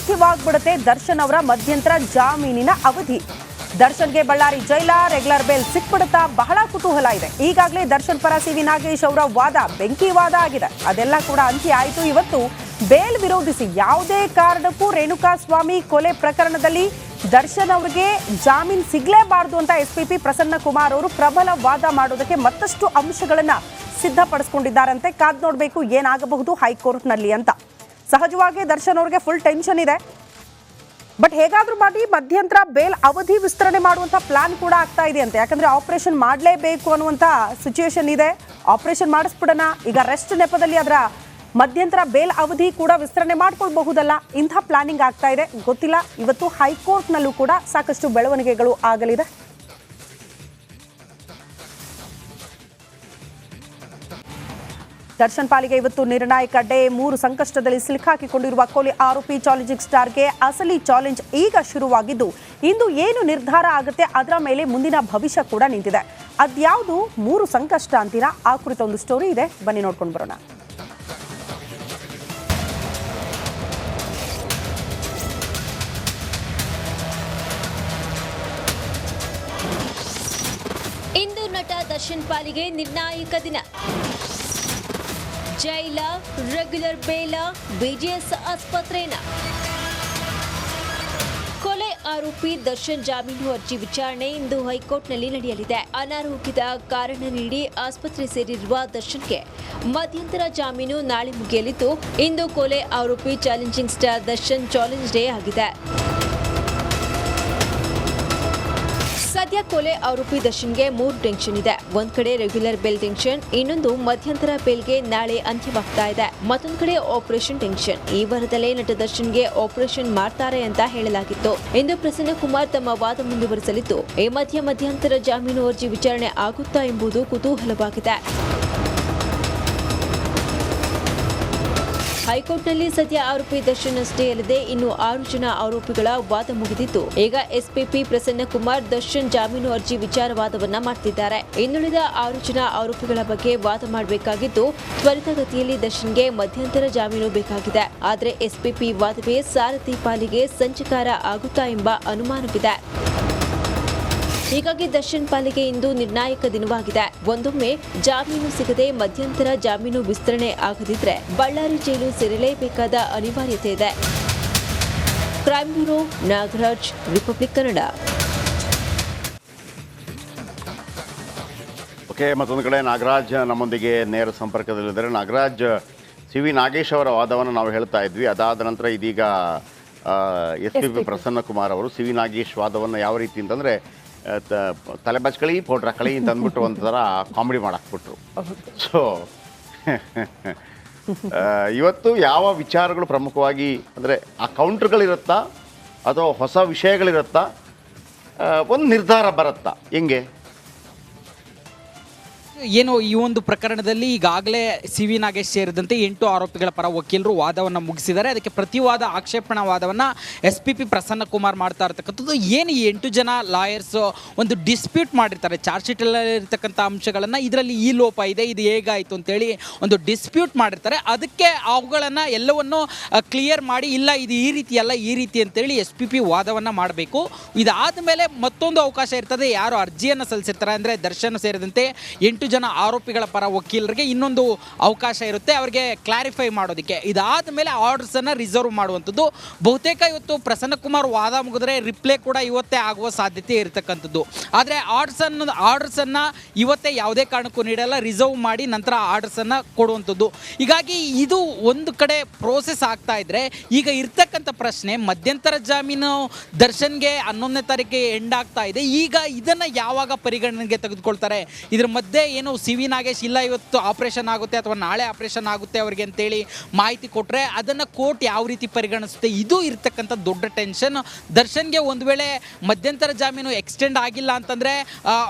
ಅಂತ್ಯವಾಗ್ಬಿಡುತ್ತೆ ದರ್ಶನ್ ಅವರ ಮಧ್ಯಂತರ ಜಾಮೀನಿನ ಅವಧಿ. ದರ್ಶನ್ಗೆ ಬಳ್ಳಾರಿ ಜೈಲ ರೆಗ್ಯುಲರ್ ಬೇಲ್ ಸಿಕ್ಬಿಡುತ್ತಾ ಬಹಳ ಕುತೂಹಲ ಇದೆ. ಈಗಾಗಲೇ ದರ್ಶನ್ ಪರ ಸಿ ವಿ ನಾಗೇಶ್ ಅವರ ವಾದ ಬೆಂಕಿ ವಾದ ಆಗಿದೆ. ಅದೆಲ್ಲ ಕೂಡ ಅಂತ್ಯ ಆಯಿತು. ಇವತ್ತು ಬೇಲ್ ವಿರೋಧಿಸಿ ಯಾವುದೇ ಕಾರಣಕ್ಕೂ ರೇಣುಕಾಸ್ವಾಮಿ ಕೊಲೆ ಪ್ರಕರಣದಲ್ಲಿ ದರ್ಶನ್ ಅವರಿಗೆ ಜಾಮೀನು ಸಿಗಲೇಬಾರದು ಅಂತ ಎಸ್ಪಿಪಿ ಪ್ರಸನ್ನ ಕುಮಾರ್ ಅವರು ಪ್ರಬಲ ವಾದ ಮಾಡೋದಕ್ಕೆ ಮತ್ತಷ್ಟು ಅಂಶಗಳನ್ನ ಸಿದ್ಧಪಡಿಸಿಕೊಂಡಿದ್ದಾರಂತೆ. ಕಾದ್ ನೋಡಬೇಕು ಏನಾಗಬಹುದು ಹೈಕೋರ್ಟ್ನಲ್ಲಿ ಅಂತ. ಸಹಜವಾಗಿ ದರ್ಶನ್ ಅವರಿಗೆ ಫುಲ್ ಟೆನ್ಷನ್ ಇದೆ. ಬಟ್ ಹೇಗಾದ್ರೂ ಮಾಡಿ ಮಧ್ಯಂತರ ಬೇಲ್ ಅವಧಿ ವಿಸ್ತರಣೆ ಮಾಡುವಂತ ಪ್ಲಾನ್ ಕೂಡ ಆಗ್ತಾ ಇದೆ ಅಂತೆ. ಯಾಕಂದ್ರೆ ಆಪರೇಷನ್ ಮಾಡಲೇಬೇಕು ಅನ್ನುವಂತ ಸಿಚುಯೇಷನ್ ಇದೆ. ಆಪರೇಷನ್ ಮಾಡಿಸ್ಬಿಡೋಣ, ಈಗ ರೆಸ್ಟ್ ನೆಪದಲ್ಲಿ ಅದರ ಮಧ್ಯಂತರ ಬೇಲ್ ಅವಧಿ ಕೂಡ ವಿಸ್ತರಣೆ ಮಾಡ್ಕೊಳ್ಬಹುದಲ್ಲ, ಇಂಥ ಪ್ಲಾನಿಂಗ್ ಆಗ್ತಾ ಇದೆ. ಗೊತ್ತಿಲ್ಲ, ಇವತ್ತು ಹೈಕೋರ್ಟ್ನಲ್ಲೂ ಕೂಡ ಸಾಕಷ್ಟು ಬೆಳವಣಿಗೆಗಳು ಆಗಲಿದೆ. ದರ್ಶನ್ ಪಾಲಿಗೆ ಇವತ್ತು ನಿರ್ಣಾಯಕ ಡೇ. 3 ಸಂಕಷ್ಟದಲ್ಲಿ ಸಿಲುಕಾಕಿಕೊಂಡಿರುವ ಕೊಲೆ ಆರೋಪಿ ಚಾಲೆಂಜಿಂಗ್ ಸ್ಟಾರ್ಗೆ ಅಸಲಿ ಚಾಲೆಂಜ್ ಈಗ ಶುರುವಾಗಿದ್ದು, ಇಂದು ಏನು ನಿರ್ಧಾರ ಆಗುತ್ತೆ ಅದರ ಮೇಲೆ ಮುಂದಿನ ಭವಿಷ್ಯ ಕೂಡ ನಿಂತಿದೆ. ಅದ್ಯಾವುದು 3 ಸಂಕಷ್ಟ ಅಂತೀರಾ? ಆ ಕುರಿತ ಒಂದು ಸ್ಟೋರಿ ಇದೆ, ಬನ್ನಿ ನೋಡ್ಕೊಂಡು ಬರೋಣ. ಇಂದು ನಟ ದರ್ಶನ್ ಪಾಲಿಗೆ ನಿರ್ಣಾಯಕ ದಿನ. ಜೈಲ, ರೆಗ್ಯುಲರ್ ಬೇಲ, ಬಿಜಿಎಸ್ ಆಸ್ಪತ್ರೆನ. ಕೊಲೆ ಆರೋಪಿ ದರ್ಶನ್ ಜಾಮೀನು ಅರ್ಜಿ ವಿಚಾರಣೆ ಇಂದು ಹೈಕೋರ್ಟ್ನಲ್ಲಿ ನಡೆಯಲಿದೆ. ಅನಾರೋಗ್ಯದ ಕಾರಣ ನೀಡಿ ಆಸ್ಪತ್ರೆ ಸೇರಿರುವ ದರ್ಶನ್ಗೆ ಮಧ್ಯಂತರ ಜಾಮೀನು ನಾಳೆ ಮುಗಿಯಲಿದ್ದು, ಇಂದು ಕೊಲೆ ಆರೋಪಿ challenging star Darshan challenge day ಆಗಿದೆ. ಸದ್ಯ ಕೊಲೆ ಆರೋಪಿ ದರ್ಶನ್ಗೆ 3 ಟೆನ್ಷನ್ ಇದೆ. ಒಂದ್ ಕಡೆ ರೆಗ್ಯುಲರ್ ಬೇಲ್ ಟೆನ್ಷನ್, ಇನ್ನೊಂದು ಮಧ್ಯಂತರ ಬೇಲ್ಗೆ ನಾಳೆ ಅಂತ್ಯವಾಗ್ತಾ ಇದೆ. ಮತ್ತೊಂದ್ ಕಡೆ ಆಪರೇಷನ್ ಟೆನ್ಷನ್. ಈ ವಾರದಲ್ಲೇ ನಟ ದರ್ಶನ್ಗೆ ಆಪರೇಷನ್ ಮಾಡ್ತಾರೆ ಅಂತ ಹೇಳಲಾಗಿತ್ತು. ಇಂದು ಪ್ರಸನ್ನ ಕುಮಾರ್ ತಮ್ಮ ವಾದ ಮುಂದುವರಿಸಲಿದ್ದು, ಈ ಮಧ್ಯಂತರ ಜಾಮೀನು ಅರ್ಜಿ ವಿಚಾರಣೆ ಆಗುತ್ತಾ ಎಂಬುದು ಕುತೂಹಲವಾಗಿದೆ. ಹೈಕೋರ್ಟ್ನಲ್ಲಿ ಸದ್ಯ ಆರೋಪಿ ದರ್ಶನ್ ಅಷ್ಟೇ ಅಲ್ಲದೆ ಇನ್ನು 6 ಜನ ಆರೋಪಿಗಳ ವಾದ ಮುಗಿದಿದ್ದು, ಈಗ ಎಸ್ಪಿಪಿ ಪ್ರಸನ್ನ ಕುಮಾರ್ ದರ್ಶನ್ ಜಾಮೀನು ಅರ್ಜಿ ವಿಚಾರವಾದವನ್ನ ಮಾಡ್ತಿದ್ದಾರೆ. ಇನ್ನುಳಿದ 6 ಜನ ಆರೋಪಿಗಳ ಬಗ್ಗೆ ವಾದ ಮಾಡಬೇಕಾಗಿದ್ದು, ತ್ವರಿತಗತಿಯಲ್ಲಿ ದರ್ಶನ್ಗೆ ಮಧ್ಯಂತರ ಜಾಮೀನು ಬೇಕಾಗಿದೆ. ಆದರೆ ಎಸ್ಪಿಪಿ ವಾದವೇ ಸಾರಥಿ ಪಾಲಿಗೆ ಸಂಚಕಾರ ಆಗುತ್ತಾ ಎಂಬ ಅನುಮಾನವಿದೆ. ಹೀಗಾಗಿ ದರ್ಶನ್ ಪಾಲಿಗೆ ಇಂದು ನಿರ್ಣಾಯಕ ದಿನವಾಗಿದೆ. ಒಂದೊಮ್ಮೆ ಜಾಮೀನು ಸಿಗದೆ ಮಧ್ಯಂತರ ಜಾಮೀನು ವಿಸ್ತರಣೆ ಆಗದಿದ್ರೆ ಬಳ್ಳಾರಿ ಜೈಲು ಸೇರಲೇಬೇಕಾದ ಅನಿವಾರ್ಯತೆ ಇದೆ. Crime bureau, Nagaraj, republic Kannada. Okay, ಮತ್ತೊಂದು ಕಡೆ ನಾಗರಾಜ್ ನಮ್ಮೊಂದಿಗೆ ನೇರ ಸಂಪರ್ಕದಲ್ಲಿದ್ದಾರೆ. ನಾಗರಾಜ್, ಸಿ ವಿ ನಾಗೇಶ್ ಅವರ ವಾದವನ್ನು ನಾವು ಹೇಳ್ತಾ ಇದ್ವಿ. ಅದಾದ ನಂತರ ಇದೀಗ ಎಸ್ಪಿಪಿ ಪ್ರಸನ್ನ ಕುಮಾರ್ ಅವರು ಸಿ ವಿ ನಾಗೇಶ್ ವಾದವನ್ನು ಯಾವ ರೀತಿ ಅಂತಂದರೆ ತಲೆ ಬಚ್ಕಳಿ ಪೌಡ್ರ್ ಹಾಕಳಿ ಅಂತ ಅಂದ್ಬಿಟ್ಟು ಒಂಥರ ಕಾಮಿಡಿ ಮಾಡಾಕ್ಬಿಟ್ರು. ಸೊ ಇವತ್ತು ಯಾವ ವಿಚಾರಗಳು ಪ್ರಮುಖವಾಗಿ ಅಂದರೆ ಆ ಕೌಂಟ್ರ್ಗಳಿರುತ್ತಾ ಅಥವಾ ಹೊಸ ವಿಷಯಗಳಿರುತ್ತಾ, ಒಂದು ನಿರ್ಧಾರ ಬರುತ್ತಾ, ಹೆಂಗೆ? ಏನು ಈ ಒಂದು ಪ್ರಕರಣದಲ್ಲಿ ಈಗಾಗಲೇ ಸಿ ವಿ ನಾಗೇಶ್ ಸೇರಿದಂತೆ 8 ಆರೋಪಿಗಳ ಪರ ವಕೀಲರು ವಾದವನ್ನು ಮುಗಿಸಿದ್ದಾರೆ. ಅದಕ್ಕೆ ಪ್ರತಿವಾದ ಆಕ್ಷೇಪಣಾ ವಾದವನ್ನು ಎಸ್ಪಿಪಿ ಪ್ರಸನ್ನ ಕುಮಾರ್ ಮಾಡ್ತಾ ಇರ್ತಕ್ಕಂಥದ್ದು. ಏನು ಈ 8 ಜನ ಲಾಯರ್ಸ್ ಒಂದು ಡಿಸ್ಪ್ಯೂಟ್ ಮಾಡಿರ್ತಾರೆ ಚಾರ್ಜ್ ಶೀಟಲ್ಲಿ ಇರ್ತಕ್ಕಂಥ ಅಂಶಗಳನ್ನು, ಇದರಲ್ಲಿ ಈ ಲೋಪ ಇದೆ, ಇದು ಹೇಗಾಯಿತು ಅಂತೇಳಿ ಒಂದು ಡಿಸ್ಪ್ಯೂಟ್ ಮಾಡಿರ್ತಾರೆ. ಅದಕ್ಕೆ ಅವುಗಳನ್ನು ಎಲ್ಲವನ್ನು ಕ್ಲಿಯರ್ ಮಾಡಿ, ಇಲ್ಲ ಇದು ಈ ರೀತಿ ಅಲ್ಲ ಈ ರೀತಿ ಅಂತೇಳಿ ಎಸ್ಪಿಪಿ ವಾದವನ್ನು ಮಾಡಬೇಕು. ಇದಾದ ಮೇಲೆ ಮತ್ತೊಂದು ಅವಕಾಶ ಇರ್ತದೆ. ಯಾರು ಅರ್ಜಿಯನ್ನು ಸಲ್ಲಿಸಿರ್ತಾರೆ ಅಂದರೆ ದರ್ಶನ್ ಸೇರಿದಂತೆ 8 ಜನ ಆರೋಪಿಗಳ ಪರ ವಕೀಲರಿಗೆ ಇನ್ನೊಂದು ಅವಕಾಶ ಇರುತ್ತೆ ಅವರಿಗೆ ಕ್ಲಾರಿಫೈ ಮಾಡೋದಕ್ಕೆ. ಇದಾದ ಮೇಲೆ ಆರ್ಡರ್ಸನ್ನು ರಿಸರ್ವ್ ಮಾಡುವಂಥದ್ದು. ಬಹುತೇಕ ಇವತ್ತು ಪ್ರಸನ್ನ ಕುಮಾರ್ ವಾದ ಮುಗಿದ್ರೆ ರಿಪ್ಲೈ ಕೂಡ ಇವತ್ತೇ ಆಗುವ ಸಾಧ್ಯತೆ ಇರತಕ್ಕಂಥದ್ದು. ಆದರೆ ಆರ್ಡರ್ಸನ್ನು ಇವತ್ತೇ ಯಾವುದೇ ಕಾರಣಕ್ಕೂ ನೀಡಲ್ಲ, ರಿಸರ್ವ್ ಮಾಡಿ ನಂತರ ಆರ್ಡರ್ಸನ್ನು ಕೊಡುವಂಥದ್ದು. ಹೀಗಾಗಿ ಇದು ಒಂದು ಕಡೆ ಪ್ರೋಸೆಸ್ ಆಗ್ತಾ ಇದ್ರೆ, ಈಗ ಇರ್ತಕ್ಕಂಥ ಪ್ರಶ್ನೆ ಮಧ್ಯಂತರ ಜಾಮೀನು ದರ್ಶನ್ಗೆ 11ನೇ ತಾರೀಕಿಗೆ ಎಂಡ್ ಆಗ್ತಾ ಇದೆ. ಈಗ ಇದನ್ನು ಯಾವಾಗ ಪರಿಗಣನೆಗೆ ತೆಗೆದುಕೊಳ್ತಾರೆ? ಇದ್ರ ಮಧ್ಯೆ ಏನು ಸಿ ವಿ ನಾಗೇಶ್ ಇಲ್ಲ ಇವತ್ತು ಆಪರೇಷನ್ ಆಗುತ್ತೆ ಅಥವಾ ನಾಳೆ ಆಪರೇಷನ್ ಆಗುತ್ತೆ ಅವರಿಗೆ ಅಂತೇಳಿ ಮಾಹಿತಿ ಕೊಟ್ಟರೆ ಅದನ್ನು ಕೋರ್ಟ್ ಯಾವ ರೀತಿ ಪರಿಗಣಿಸುತ್ತೆ? ಇದು ಇರ್ತಕ್ಕಂಥ ದೊಡ್ಡ ಟೆನ್ಷನ್. ದರ್ಶನ್ಗೆ ಒಂದು ವೇಳೆ ಮಧ್ಯಂತರ ಜಾಮೀನು ಎಕ್ಸ್ಟೆಂಡ್ ಆಗಿಲ್ಲ ಅಂತಂದರೆ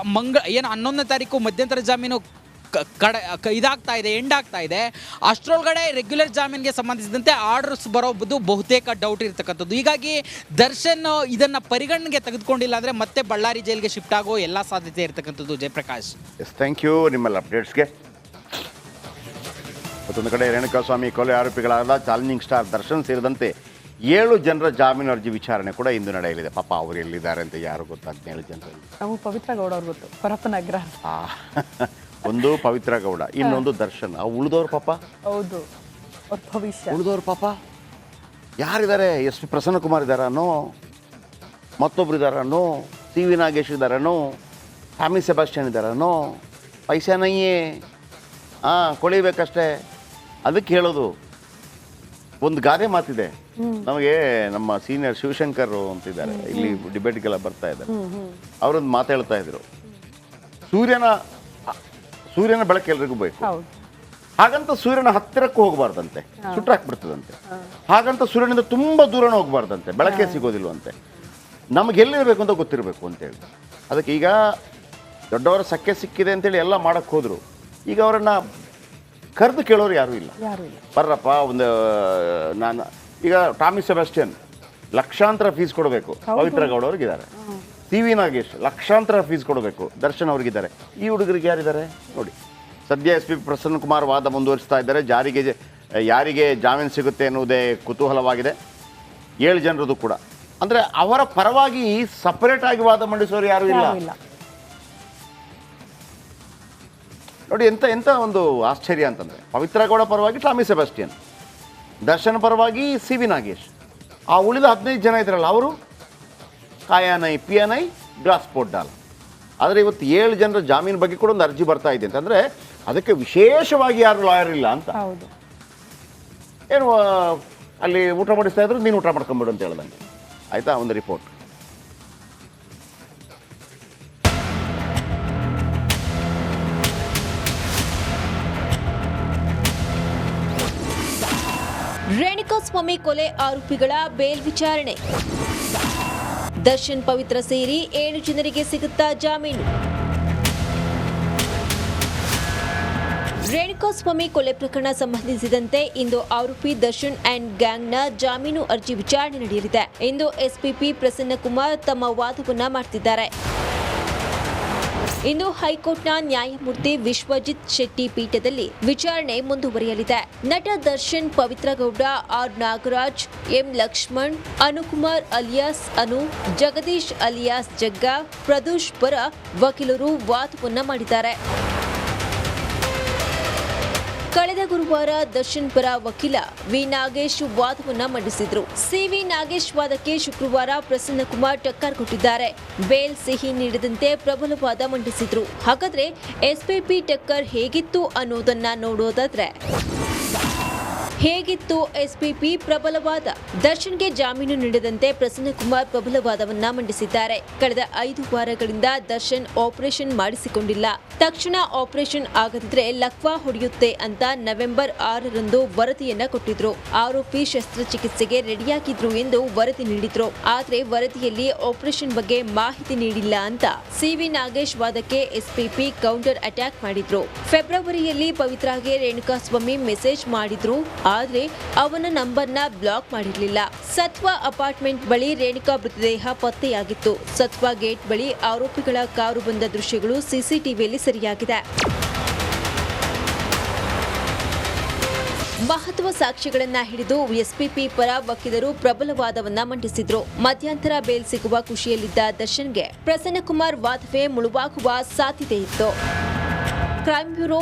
ಏನು 11ನೇ ತಾರೀಕು ಮಧ್ಯಂತರ ಜಾಮೀನು ಇದಾಗ್ತಾ ಇದೆ, ಎಂಡ್ ಆಗ್ತಾ ಇದೆ. ಅಷ್ಟರೊಳಗಡೆ ರೆಗ್ಯುಲರ್ ಜಾಮೀನಿಗೆ ಸಂಬಂಧಿಸಿದಂತೆ ಆರ್ಡರ್ಸ್ ಬರೋದು ಬಹುತೇಕ ಡೌಟ್ ಇರ್ತಕ್ಕಂಥದ್ದು. ಹೀಗಾಗಿ ದರ್ಶನ್ ಇದನ್ನು ಪರಿಗಣನೆಗೆ ತೆಗೆದುಕೊಂಡಿಲ್ಲ ಅಂದರೆ ಮತ್ತೆ ಬಳ್ಳಾರಿ ಜೈಲಿಗೆ ಶಿಫ್ಟ್ ಆಗೋ ಎಲ್ಲ ಸಾಧ್ಯತೆ ಇರ್ತಕ್ಕಂಥದ್ದು. ಜಯಪ್ರಕಾಶ್, ಥ್ಯಾಂಕ್ ಯು ನಿಮ್ಮೆಲ್ಲ ಅಪ್ಡೇಟ್ಸ್ಗೆ. ಮತ್ತೊಂದು ಕಡೆ ರೇಣುಕಾಸ್ವಾಮಿ ಕೊಲೆ ಆರೋಪಿಗಳಾದ ಚಾಲೆಂಜಿಂಗ್ ಸ್ಟಾರ್ ದರ್ಶನ್ ಸೇರಿದಂತೆ 7 ಜನರ ಜಾಮೀನು ಅರ್ಜಿ ವಿಚಾರಣೆ ಕೂಡ ಇಂದು ನಡೆಯಲಿದೆ. ಪಾಪ ಅವರು ಎಲ್ಲಿದ್ದಾರೆ ಅಂತ ಯಾರು ಗೊತ್ತಾ? 17 ಜನರಲ್ಲಿ ನಮಗೆ ಪವಿತ್ರ ಗೌಡ ಅವ್ರು ಗೊತ್ತು, ಪರಪ್ಪನಗ್ರ. ಒಂದು ಪವಿತ್ರ ಗೌಡ, ಇನ್ನೊಂದು ದರ್ಶನ್. ಉಳಿದವ್ರು ಪಾಪ, ಹೌದು, ಅವ್ರ ಭವಿಷ್ಯ. ಉಳಿದವ್ರು ಪಾಪ ಯಾರಿದ್ದಾರೆ? ಎಸ್ ಪಿ ಪ್ರಸನ್ನಕುಮಾರ್ ಇದ್ದಾರನೋ, ಮತ್ತೊಬ್ರು ಇದ್ದಾರನೋ, ಸಿ ವಿ ನಾಗೇಶ್ ಇದ್ದಾರನೋ, ಫ್ಯಾಮಿ ಸೆಬಾಸ್ಟಿಯನ್ ಇದ್ದಾರನೋ, ಪೈಸಾ ನಯ್ಯೇ. ಕೊಳಿಬೇಕಷ್ಟೇ. ಅದಕ್ಕೆ ಹೇಳೋದು, ಒಂದು ಗಾದೆ ಮಾತಿದೆ ನಮಗೆ. ನಮ್ಮ ಸೀನಿಯರ್ ಶಿವಶಂಕರ್ ಅಂತಿದ್ದಾರೆ, ಇಲ್ಲಿ ಡಿಬೇಟ್ಗೆಲ್ಲ ಬರ್ತಾ ಇದ್ದಾರೆ. ಅವರೊಂದು ಮಾತು ಹೇಳ್ತಾ ಇದ್ರು, ಸೂರ್ಯನ ಬೆಳಕು ಎಲ್ರಿಗೂ ಬೇಕು, ಹೌದು. ಹಾಗಂತ ಸೂರ್ಯನ ಹತ್ತಿರಕ್ಕೂ ಹೋಗಬಾರ್ದಂತೆ, ಸುಟ್ಟಾಕ್ಬಿಡ್ತದಂತೆ. ಹಾಗಂತ ಸೂರ್ಯನಿಂದ ತುಂಬ ದೂರನೂ ಹೋಗಬಾರ್ದಂತೆ, ಬೆಳಕೇ ಸಿಗೋದಿಲ್ವಂತೆ. ನಮ್ಗೆ ಎಲ್ಲಿರಬೇಕು ಅಂತ ಗೊತ್ತಿರಬೇಕು ಅಂತೇಳಿ. ಅದಕ್ಕೆ ಈಗ ದೊಡ್ಡವರ ಸಖ್ಯ ಸಿಕ್ಕಿದೆ ಅಂತೇಳಿ ಎಲ್ಲ ಮಾಡಕ್ಕೆ ಹೋದ್ರು. ಈಗ ಅವರನ್ನು ಕರೆದು ಕೇಳೋರು ಯಾರೂ ಇಲ್ಲ. ಬರ್ರಪ್ಪ, ಒಂದು ನಾನು ಈಗ ಟಾಮಿ ಸೆಬಾಸ್ಟಿಯನ್ ಲಕ್ಷಾಂತರ ಫೀಸ್ ಕೊಡಬೇಕು, ಪವಿತ್ರ ಗೌಡ ಅವ್ರಿಗಿದ್ದಾರೆ. ಸಿ ವಿ ನಾಗೇಶ್ ಲಕ್ಷಾಂತರ ಫೀಸ್ ಕೊಡಬೇಕು, ದರ್ಶನ್ ಅವ್ರಿಗಿದ್ದಾರೆ. ಈ ಹುಡುಗರಿಗೆ ಯಾರಿದ್ದಾರೆ ನೋಡಿ. ಸದ್ಯ ಎಸ್ ಪಿ ಪ್ರಸನ್ನಕುಮಾರ್ ವಾದ ಮುಂದುವರಿಸ್ತಾ ಇದ್ದಾರೆ. ಯಾರಿಗೆ ಜಾಮೀನು ಸಿಗುತ್ತೆ ಎನ್ನುವುದೇ ಕುತೂಹಲವಾಗಿದೆ. 7 ಜನರದು ಕೂಡ. ಅಂದರೆ ಅವರ ಪರವಾಗಿ ಸಪರೇಟ್ ಆಗಿ ವಾದ ಮಂಡಿಸೋರು ಯಾರೂ ಇಲ್ಲ ನೋಡಿ. ಎಂಥ ಒಂದು ಆಶ್ಚರ್ಯ ಅಂತಂದರೆ, ಪವಿತ್ರ ಗೌಡ ಪರವಾಗಿ ಟಾಮಿ ಸೆಬಾಸ್ಟಿಯನ್, ದರ್ಶನ್ ಪರವಾಗಿ ಸಿ ವಿ ನಾಗೇಶ್. ಆ ಉಳಿದ 15 ಜನ ಇದ್ರಲ್ಲ, ಅವರು ಕಾಯಾನೈ ಪಿಯಾನೈ ಗ್ರಾಸ್ಪೋರ್ಟ್ ಡಾಲ್. ಆದರೆ ಇವತ್ತು 7 ಜನರ ಜಾಮೀನು ಬಗ್ಗೆ ಕೂಡ ಒಂದು ಅರ್ಜಿ ಬರ್ತಾ ಇದೆ ಅಂತಂದರೆ ಅದಕ್ಕೆ ವಿಶೇಷವಾಗಿ ಯಾರು ಲಾಯರ್ ಇಲ್ಲ ಅಂತ. ಏನು ಅಲ್ಲಿ ಊಟ ಮಾಡಿಸ್ತಾ ಇದ್ರು, ನೀನು ಊಟ ಮಾಡ್ಕೊಂಬಿಡು ಅಂತ ಹೇಳ್ದಂಗೆ ಆಯಿತಾ. ಒಂದು ರಿಪೋರ್ಟ್. ರೇಣುಕಾಸ್ವಾಮಿ ಕೊಲೆ ಆರೋಪಿಗಳ ಬೇಲ್ ವಿಚಾರಣೆ. ದರ್ಶನ್ ಪವಿತ್ರ ಸೇರಿ 7 ಜನರಿಗೆ ಸಿಗುತ್ತಾ ಜಾಮೀನು. ರೇಣುಕಾಸ್ವಾಮಿ ಕೊಲೆ ಪ್ರಕರಣ ಸಂಬಂಧಿಸಿದಂತೆ ಇಂದು ಆರೋಪಿ ದರ್ಶನ್ ಅಂಡ್ ಗ್ಯಾಂಗ್ನ ಜಾಮೀನು ಅರ್ಜಿ ವಿಚಾರಣೆ ನಡೆಯಲಿದೆ. ಇಂದು ಎಸ್ಪಿಪಿ ಪ್ರಸನ್ನಕುಮಾರ್ ತಮ್ಮ ವಾದವನ್ನ ಮಾಡ್ತಿದ್ದಾರೆ. ಇಂದು ಹೈಕೋರ್ಟ್ನ ನ್ಯಾಯಮೂರ್ತಿ ವಿಶ್ವಜಿತ್ ಶೆಟ್ಟಿ ಪೀಠದಲ್ಲಿ ವಿಚಾರಣೆ ಮುಂದುವರಿಯಲಿದೆ. ನಟ Darshan, Pavithra Gowda, R Nagaraj, M Lakshman, Anukumar alias Anu, Jagadish alias Jagga, Pradush ಪರ ವಕೀಲರು ವಾದವನ್ನ ಮಾಡಿದ್ದಾರೆ. ಕಳೆದ ಗುರುವಾರ ದರ್ಶನ್ ಪರ ವಕೀಲ ವಿ ನಾಗೇಶ್ ವಾದವನ್ನ ಮಂಡಿಸಿದ್ರು. ಸಿವಿ ನಾಗೇಶ್ ವಾದಕ್ಕೆ ಶುಕ್ರವಾರ ಪ್ರಸನ್ನಕುಮಾರ್ ಟಕ್ಕರ್ ಕೊಟ್ಟಿದ್ದಾರೆ. ಬೇಲ್ ಸಿಹಿ ನೀಡದಂತೆ ಪ್ರಬಲ ವಾದ ಮಂಡಿಸಿದ್ರು. ಹಾಗಾದ್ರೆ ಎಸ್ಪಿಪಿ ಟಕ್ಕರ್ ಹೇಗಿತ್ತು ಅನ್ನೋದನ್ನ ನೋಡೋದಾದ್ರೆ, ಹೇಗಿತ್ತು ಎಸ್ಪಿಪಿ ಪ್ರಬಲವಾದ? ದರ್ಶನ್ಗೆ ಜಾಮೀನು ನೀಡದಂತೆ ಪ್ರಸನ್ನಕುಮಾರ್ ಪ್ರಬಲವಾದವನ್ನ ಮಂಡಿಸಿದ್ದಾರೆ. ಕಳೆದ 5 ವಾರಗಳಿಂದ ದರ್ಶನ್ ಆಪರೇಷನ್ ಮಾಡಿಸಿಕೊಂಡಿಲ್ಲ. ತಕ್ಷಣ ಆಪರೇಷನ್ ಆಗದಿದ್ರೆ ಲಕ್ವಾ ಹೊಡೆಯುತ್ತೆ ಅಂತ ನವೆಂಬರ್ 6ರಂದು ವರದಿಯನ್ನ ಕೊಟ್ಟಿದ್ರು. ಆರೋಪಿ ಶಸ್ತ್ರಚಿಕಿತ್ಸೆಗೆ ರೆಡಿಯಾಗಿದ್ರು ಎಂದು ವರದಿ ನೀಡಿದ್ರು. ಆದ್ರೆ ವರದಿಯಲ್ಲಿ ಆಪರೇಷನ್ ಬಗ್ಗೆ ಮಾಹಿತಿ ನೀಡಿಲ್ಲ ಅಂತ ಸಿವಿ ನಾಗೇಶ್ ವಾದಕ್ಕೆ ಎಸ್ಪಿಪಿ ಕೌಂಟರ್ ಅಟ್ಯಾಕ್ ಮಾಡಿದ್ರು. ಫೆಬ್ರವರಿಯಲ್ಲಿ ಪವಿತ್ರಾಗೆ ರೇಣುಕಾಸ್ವಾಮಿ ಮೆಸೇಜ್ ಮಾಡಿದ್ರು. ಆದ್ರೆ ಅವನ ನಂಬರ್ನ ಬ್ಲಾಕ್ ಮಾಡಿರಲಿಲ್ಲ. ಸತ್ವ ಅಪಾರ್ಟ್ಮೆಂಟ್ ಬಳಿ ರೇಣುಕಾ ಮೃತದೇಹ ಪತ್ತೆಯಾಗಿತ್ತು. ಸತ್ವ ಗೇಟ್ ಬಳಿ ಆರೋಪಿಗಳ ಕಾರು ಬಂದ ದೃಶ್ಯಗಳು ಸಿಸಿಟಿವಿಯಲ್ಲಿ ಸೆರೆಯಾಗಿದೆ. ಮಹತ್ವ ಸಾಕ್ಷ್ಯಗಳನ್ನ ಹಿಡಿದು ಎಸ್ಪಿಪಿ ಪರ ವಕೀಲರು ಪ್ರಬಲವಾದವನ್ನ ಮಂಡಿಸಿದ್ರು. ಮಧ್ಯಂತರ ಬೇಲ್ ಸಿಗುವ ಖುಷಿಯಲ್ಲಿದ್ದ ದರ್ಶನ್ಗೆ ಪ್ರಸನ್ನಕುಮಾರ್ ವಾದವೇ ಮುಳುವಾಗುವ ಸಾಧ್ಯತೆ ಇತ್ತು. Crime bureau